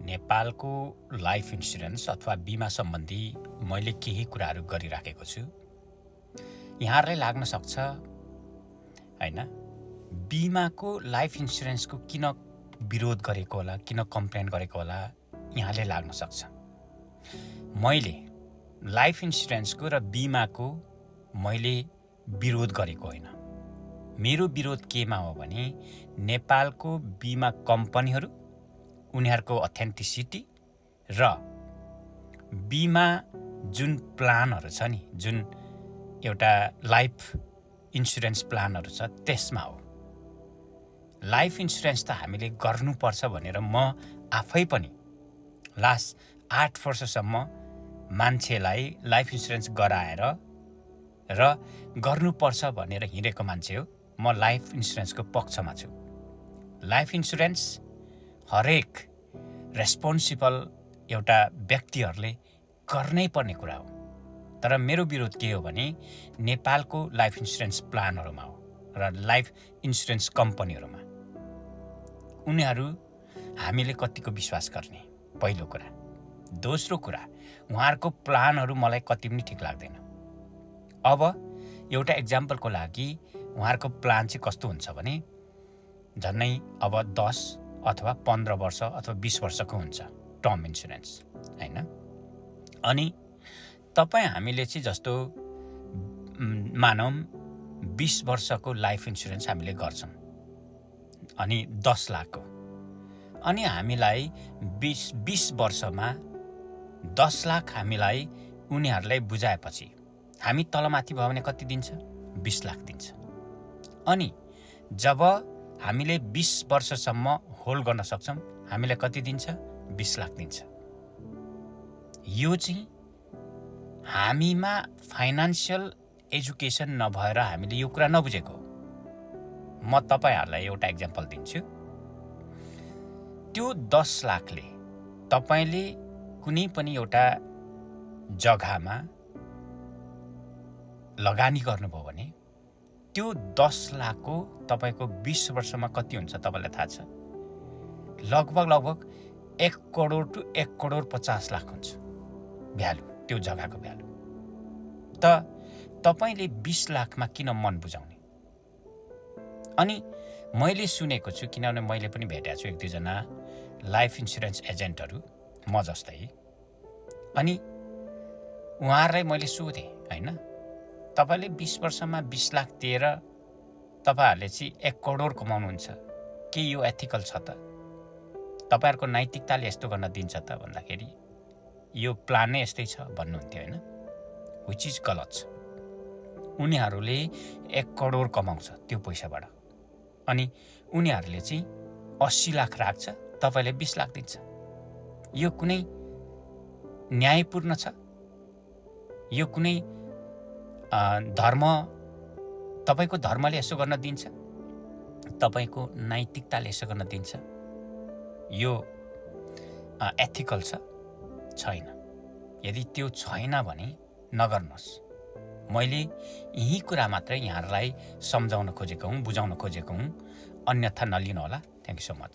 नेपालको life insurance अथवा बिमा सम्बन्धी मैले केही कुराहरू गरिराखेको छु। यहाँहरूलाई लाग्न सक्छ हैन, बिमाको लाइफ इन्सुरेन्सको किन विरोध गरेको होला, किन कम्प्लेन गरेको होला, यहाँले लाग्न सक्छ। मैले लाइफ इन्सुरेन्सको र बिमाको मैले विरोध गरेको होइन। मेरो विरोध केमा हो भने नेपालको बिमा कम्पनीहरू, उनीहरूको अथेन्टिसिटी र बिमा जुन प्लानहरू छ नि, जुन एउटा लाइफ इन्सुरेन्स प्लानहरू छ, त्यसमा हो। लाइफ इन्सुरेन्स त हामीले गर्नुपर्छ भनेर म आफै पनि लास्ट 8 वर्षसम्म मान्छेलाई लाइफ इन्सुरेन्स गराएर र गर्नुपर्छ भनेर हिँडेको मान्छे हो। म लाइफ इन्सुरेन्सको पक्षमा छु। लाइफ इन्सुरेन्स हरेक रेस्पोन्सिबल एउटा व्यक्तिहरूले गर्नै पर्ने कुरा हो। तर मेरो विरोध के हो भने नेपालको लाइफ इन्सुरेन्स प्लानहरूमा हो र लाइफ इन्सुरेन्स कम्पनीहरूमा। उनीहरू हामीले कतिको विश्वास गर्ने, पहिलो कुरा। दोस्रो कुरा, उहाँहरूको प्लानहरू मलाई कति पनि ठिक लाग्दैन। अब एउटा एक्जाम्पलको लागि उहाँहरूको प्लान चाहिँ कस्तो हुन्छ भने झन्नै अब 10 अथवा 15 वर्ष अथवा 20 वर्षको हुन्छ टर्म इन्सुरेन्स हैन। अनि हामीले चाहिँ जस्तो मानौँ 20 वर्षको लाइफ इन्सुरेन्स हामीले गर्छौँ, अनि 10 लाखको। अनि हामीलाई 20 वर्षमा 10 लाख हामीलाई उनीहरूलाई बुझाएपछि हामी तलमाथि भयो भने कति दिन्छ? 20 लाख दिन्छ। अनि जब हामीले 20 वर्षसम्म होल्ड गर्न सक्छौँ, हामीलाई कति दिन्छ? 20 लाख दिन्छ। यो चाहिँ हामीमा फाइनान्सियल एजुकेसन नभएर हामीले यो कुरा नबुझेको हो। म तपाईहरूलाई एउटा एक्जाम्पल दिन्छु। त्यो 10 लाखले तपाईले कुनै पनि एउटा जग्गामा लगानी गर्नुभयो भने त्यो 10 लाखको तपाईको 20 वर्षमा कति हुन्छ तपाईलाई थाहा छ? लगभग 1 करोड टु 1 करोड 50 लाख हुन्छ भ्यालु, त्यो जग्गाको भ्यालु। त तपाईले 20 लाखमा किन मन बुझाउने? अनि मैले सुनेको छु, किनभने मैले पनि भेटेको छु 1-2 जना लाइफ इन्सुरेन्स एजेन्टहरू म जस्तै। अनि उहाँहरूलाई मैले सोधेँ हैन, तपाईले 20 वर्षमा 20 लाख दिएर तपाईहरुले चाहिँ 1 करोड कमाउनुहुन्छ, के यो एथिकल छ त? तपाईहरुको नैतिकताले यस्तो गर्न दिन्छ त भन्दाखेरि यो प्लान नै यस्तै छ भन्नुहुन्थ्यो हैन। व्हिच इज गलत छ। उनीहरूले 1 करोड कमाउँछ त्यो पैसाबाट, अनि उनीहरूले चाहिँ 80 लाख राख्छ, तपाईले 20 लाख दिन्छ। यो कुनै न्यायपूर्ण छ? यो कुनै धर्म, तपाईको धर्मले यसो गर्न दिन्छ? तपाईको नैतिकताले यसो गर्न दिन्छ? यो एथिकल छ? छैन। यदि त्यो छैन भने नगर्नुहोस्। मैले यही कुरा मात्रै यहाँहरूलाई सम्झाउन खोजेको हुँ, बुझाउन खोजेको हुँ। अन्यथा नलिनु होला। Thank you so much.